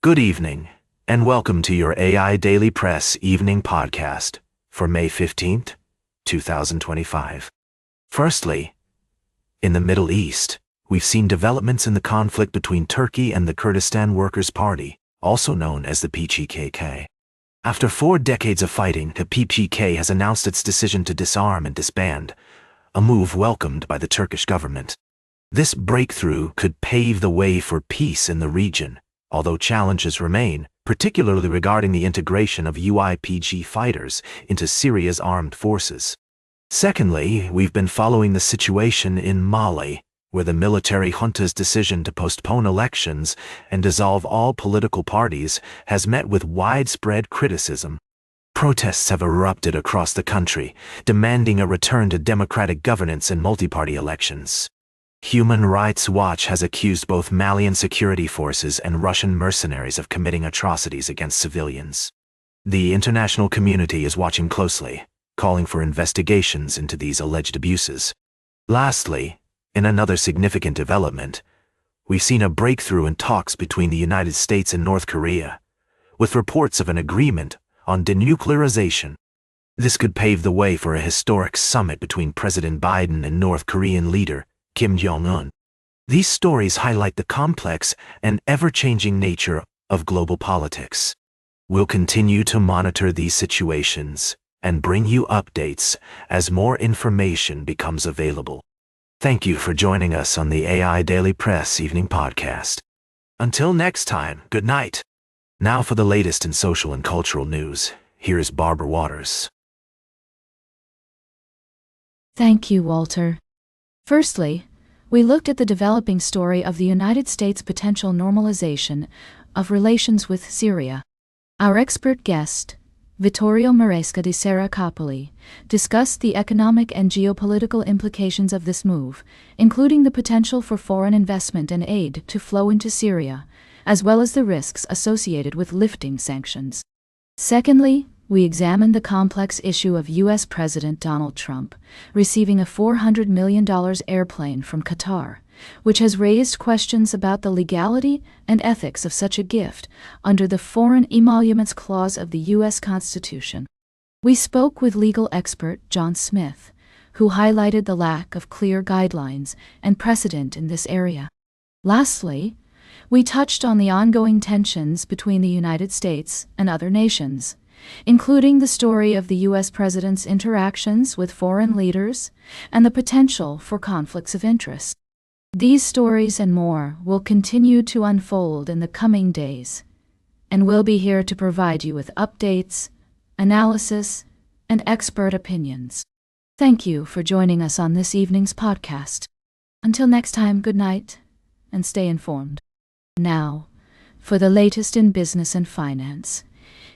Good evening, and welcome to your AIDailyPress evening podcast for May 15th, 2025. Firstly, in the Middle East, we've seen developments in the conflict between Turkey and the Kurdistan Workers' Party, also known as the PKK. After 4 decades of fighting, the PKK has announced its decision to disarm and disband, a move welcomed by the Turkish government. This breakthrough could pave the way for peace in the region, although challenges remain, particularly regarding the integration of YPG fighters into Syria's armed forces. Secondly, we've been following the situation in Mali, where the military junta's decision to postpone elections and dissolve all political parties has met with widespread criticism. Protests have erupted across the country, demanding a return to democratic governance and multi-party elections. Human Rights Watch has accused both Malian security forces and Russian mercenaries of committing atrocities against civilians. The international community is watching closely, calling for investigations into these alleged abuses. Lastly, in another significant development, we've seen a breakthrough in talks between the United States and North Korea, with reports of an agreement on denuclearization. This could pave the way for a historic summit between President Biden and North Korean leader Kim Jong-un. These stories highlight the complex and ever-changing nature of global politics. We'll continue to monitor these situations and bring you updates as more information becomes available. Thank you for joining us on the AIDailyPress Evening Podcast. Until next time, good night. Now for the latest in social and cultural news, here is Barbara Waters. Thank you, Walter. Firstly, we looked at the developing story of the United States' potential normalization of relations with Syria. Our expert guest, Vittorio Maresca di Serracapoli, discussed the economic and geopolitical implications of this move, including the potential for foreign investment and aid to flow into Syria, as well as the risks associated with lifting sanctions. Secondly, we examined the complex issue of U.S. President Donald Trump receiving a $400 million airplane from Qatar, which has raised questions about the legality and ethics of such a gift under the Foreign Emoluments Clause of the U.S. Constitution. We spoke with legal expert John Smith, who highlighted the lack of clear guidelines and precedent in this area. Lastly, we touched on the ongoing tensions between the United States and other nations, including the story of the U.S. President's interactions with foreign leaders and the potential for conflicts of interest. These stories and more will continue to unfold in the coming days, and we'll be here to provide you with updates, analysis, and expert opinions. Thank you for joining us on this evening's podcast. Until next time, good night, and stay informed. Now, for the latest in business and finance,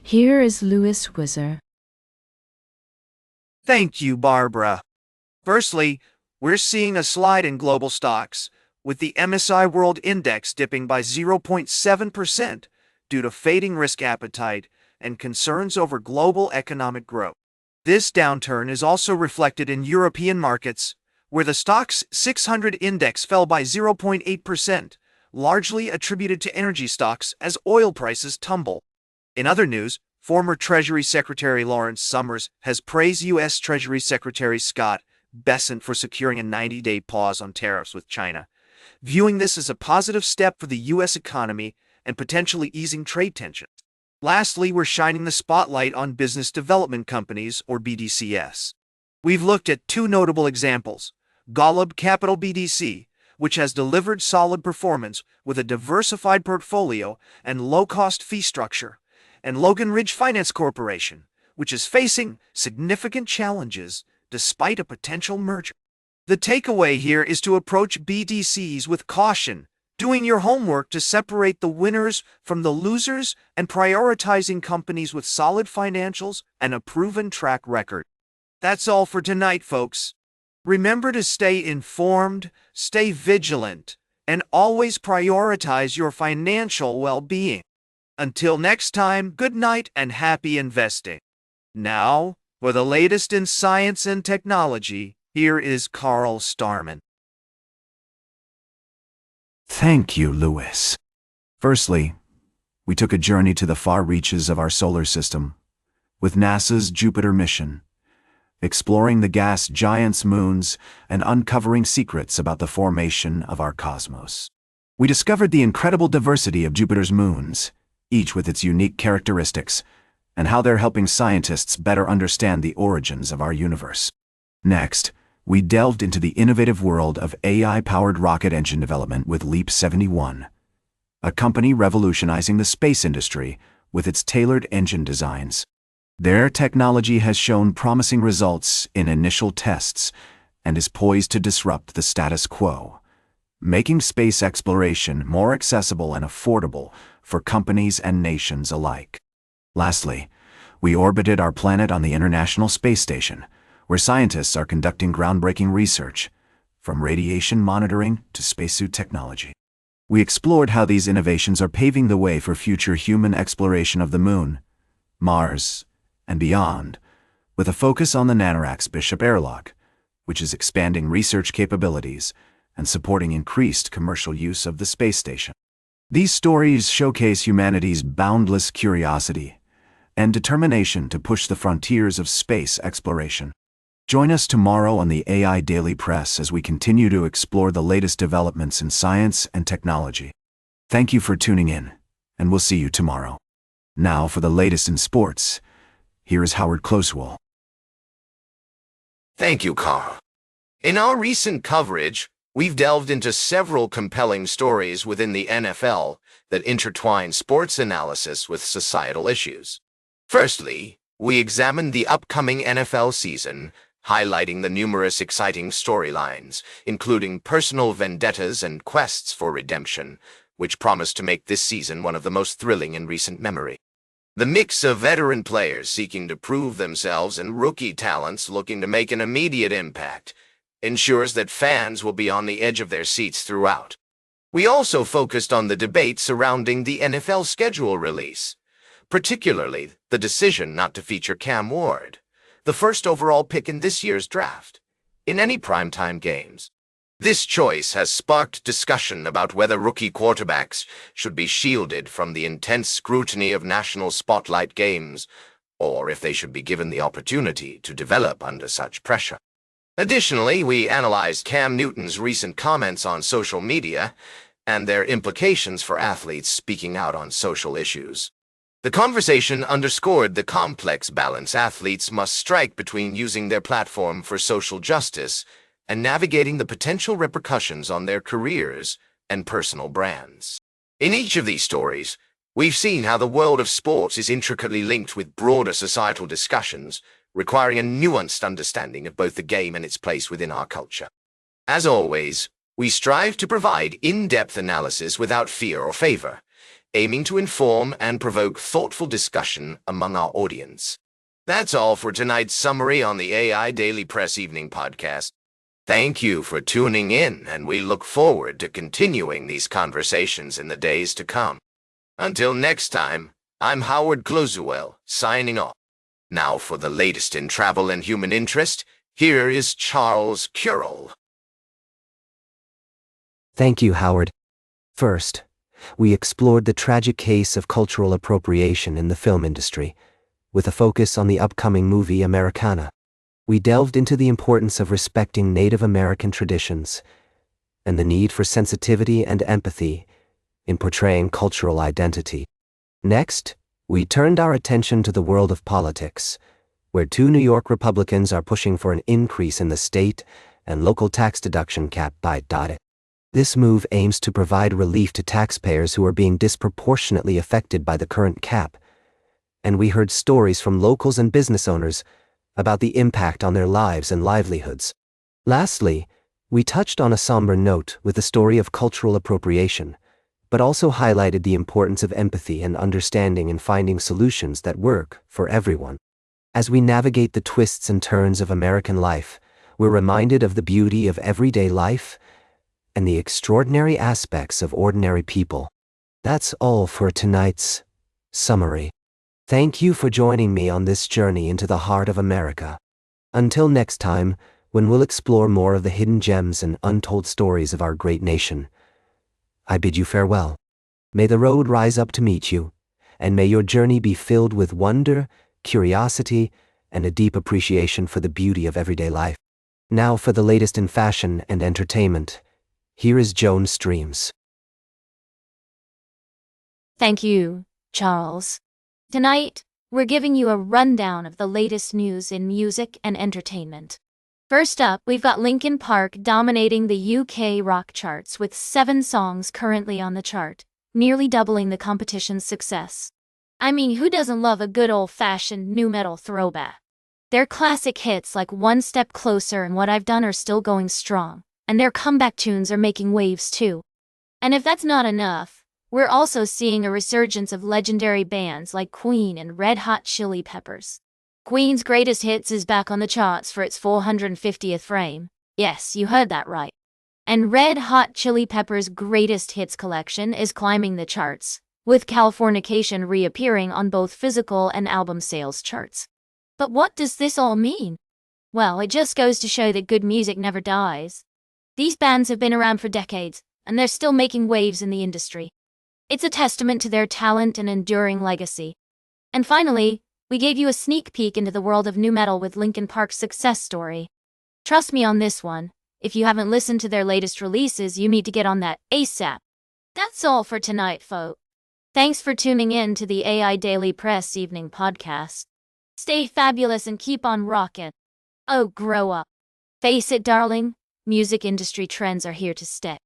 here is Louis Wizzer. Thank you, Barbara. Firstly, we're seeing a slide in global stocks, with the MSCI World Index dipping by 0.7% due to fading risk appetite and concerns over global economic growth. This downturn is also reflected in European markets, where the Stoxx 600 index fell by 0.8%, largely attributed to energy stocks as oil prices tumble. In other news, former Treasury Secretary Lawrence Summers has praised U.S. Treasury Secretary Scott Bessent for securing a 90-day pause on tariffs with China, viewing this as a positive step for the U.S. economy and potentially easing trade tensions. Lastly, we're shining the spotlight on business development companies, or BDCs. We've looked at 2 notable examples: Golub Capital BDC, which has delivered solid performance with a diversified portfolio and low-cost fee structure, and Logan Ridge Finance Corporation, which is facing significant challenges despite a potential merger. The takeaway here is to approach BDCs with caution, doing your homework to separate the winners from the losers, and prioritizing companies with solid financials and a proven track record. That's all for tonight, folks. Remember to stay informed, stay vigilant, and always prioritize your financial well-being. Until next time, good night and happy investing. Now, for the latest in science and technology, here is Carl Starman. Thank you, Louis. Firstly, we took a journey to the far reaches of our solar system with NASA's Jupiter mission, exploring the gas giant's moons and uncovering secrets about the formation of our cosmos. We discovered the incredible diversity of Jupiter's moons, each with its unique characteristics, and how they're helping scientists better understand the origins of our universe. Next, we delved into the innovative world of AI-powered rocket engine development with Leap 71, a company revolutionizing the space industry with its tailored engine designs. Their technology has shown promising results in initial tests and is poised to disrupt the status quo, making space exploration more accessible and affordable for companies and nations alike. Lastly, we orbited our planet on the International Space Station, where scientists are conducting groundbreaking research, from radiation monitoring to spacesuit technology. We explored how these innovations are paving the way for future human exploration of the Moon, Mars, and beyond, with a focus on the NanoRacks Bishop airlock, which is expanding research capabilities and supporting increased commercial use of the space station. These stories showcase humanity's boundless curiosity and determination to push the frontiers of space exploration. Join us tomorrow on the AI Daily Press as we continue to explore the latest developments in science and technology. Thank you for tuning in, and we'll see you tomorrow. Now for the latest in sports, here is Howard Closewell. Thank you, Carl. In our recent coverage, we've delved into several compelling stories within the NFL that intertwine sports analysis with societal issues. Firstly, we examined the upcoming NFL season, highlighting the numerous exciting storylines, including personal vendettas and quests for redemption, which promise to make this season one of the most thrilling in recent memory. The mix of veteran players seeking to prove themselves and rookie talents looking to make an immediate impact ensures that fans will be on the edge of their seats throughout. We also focused on the debate surrounding the NFL schedule release, particularly the decision not to feature Cam Ward, the first overall pick in this year's draft, in any primetime games. This choice has sparked discussion about whether rookie quarterbacks should be shielded from the intense scrutiny of national spotlight games, or if they should be given the opportunity to develop under such pressure. Additionally, we analyzed Cam Newton's recent comments on social media and their implications for athletes speaking out on social issues. The conversation underscored the complex balance athletes must strike between using their platform for social justice and navigating the potential repercussions on their careers and personal brands. In each of these stories, we've seen how the world of sports is intricately linked with broader societal discussions, requiring a nuanced understanding of both the game and its place within our culture. As always, we strive to provide in-depth analysis without fear or favor, aiming to inform and provoke thoughtful discussion among our audience. That's all for tonight's summary on the AI Daily Press Evening Podcast. Thank you for tuning in, and we look forward to continuing these conversations in the days to come. Until next time, I'm Howard Closewell, signing off. Now for the latest in travel and human interest, here is Charles Currell. Thank you, Howard. First, we explored the tragic case of cultural appropriation in the film industry, with a focus on the upcoming movie Americana. We delved into the importance of respecting Native American traditions and the need for sensitivity and empathy in portraying cultural identity. Next, we turned our attention to the world of politics, where 2 New York Republicans are pushing for an increase in the state and local tax deduction cap by .it. This move aims to provide relief to taxpayers who are being disproportionately affected by the current cap, and we heard stories from locals and business owners about the impact on their lives and livelihoods. Lastly, we touched on a somber note with the story of cultural appropriation, but also highlighted the importance of empathy and understanding in finding solutions that work for everyone. As we navigate the twists and turns of American life, we're reminded of the beauty of everyday life and the extraordinary aspects of ordinary people. That's all for tonight's summary. Thank you for joining me on this journey into the heart of America. Until next time, when we'll explore more of the hidden gems and untold stories of our great nation, I bid you farewell. May the road rise up to meet you, and may your journey be filled with wonder, curiosity, and a deep appreciation for the beauty of everyday life. Now for the latest in fashion and entertainment, here is Joan Streams. Thank you, Charles. Tonight, we're giving you a rundown of the latest news in music and entertainment. First up, we've got Linkin Park dominating the UK rock charts with 7 songs currently on the chart, nearly doubling the competition's success. I mean, who doesn't love a good old-fashioned nu metal throwback? Their classic hits like One Step Closer and What I've Done are still going strong, and their comeback tunes are making waves too. And if that's not enough, we're also seeing a resurgence of legendary bands like Queen and Red Hot Chili Peppers. Queen's Greatest Hits is back on the charts for its 450th frame. Yes, you heard that right. And Red Hot Chili Peppers' Greatest Hits collection is climbing the charts, with Californication reappearing on both physical and album sales charts. But what does this all mean? Well, it just goes to show that good music never dies. These bands have been around for decades, and they're still making waves in the industry. It's a testament to their talent and enduring legacy. And finally, we gave you a sneak peek into the world of nu metal with Linkin Park's success story. Trust me on this one, if you haven't listened to their latest releases, you need to get on that ASAP. That's all for tonight, folks. Thanks for tuning in to the AI Daily Press Evening Podcast. Stay fabulous and keep on rockin'. Oh, grow up. Face it, darling, music industry trends are here to stay.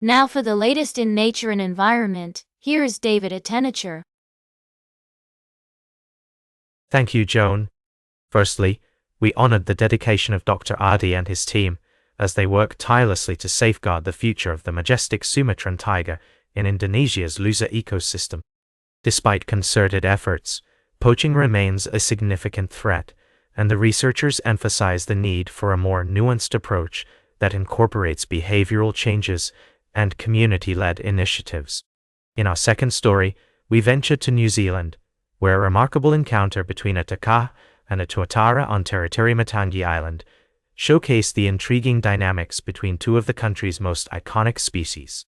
Now for the latest in nature and environment, here is David Attenacher. Thank you, Joan. Firstly, we honored the dedication of Dr. Adi and his team as they work tirelessly to safeguard the future of the majestic Sumatran tiger in Indonesia's Lusa ecosystem. Despite concerted efforts, poaching remains a significant threat, and the researchers emphasize the need for a more nuanced approach that incorporates behavioral changes and community-led initiatives. In our second story, we venture to New Zealand, where a remarkable encounter between a taka and a tuatara on Territory Matangi Island showcased the intriguing dynamics between two of the country's most iconic species.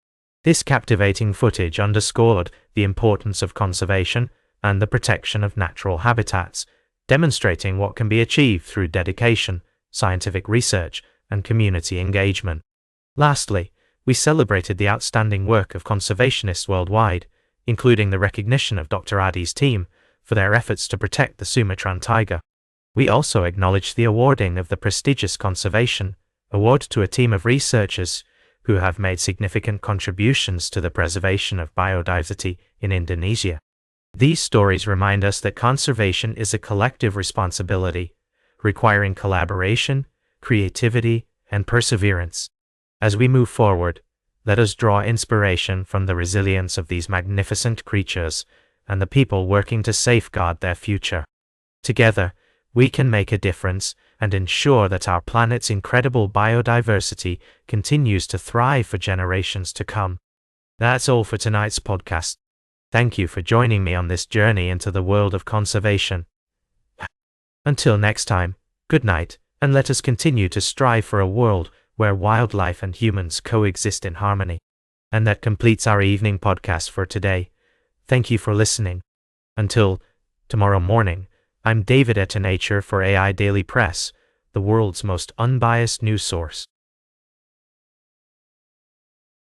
This captivating footage underscored the importance of conservation and the protection of natural habitats, demonstrating what can be achieved through dedication, scientific research, and community engagement. Lastly, we celebrated the outstanding work of conservationists worldwide, including the recognition of Dr. Adi's team for their efforts to protect the Sumatran tiger. We also acknowledged the awarding of the prestigious Conservation Award to a team of researchers who have made significant contributions to the preservation of biodiversity in Indonesia. These stories remind us that conservation is a collective responsibility, requiring collaboration, creativity, and perseverance. As we move forward, let us draw inspiration from the resilience of these magnificent creatures and the people working to safeguard their future. Together, we can make a difference and ensure that our planet's incredible biodiversity continues to thrive for generations to come. That's all for tonight's podcast. Thank you for joining me on this journey into the world of conservation. Until next time, good night, and let us continue to strive for a world where wildlife and humans coexist in harmony. And that completes our evening podcast for today. Thank you for listening. Until tomorrow morning, I'm David Attenacher for AI Daily Press, the world's most unbiased news source.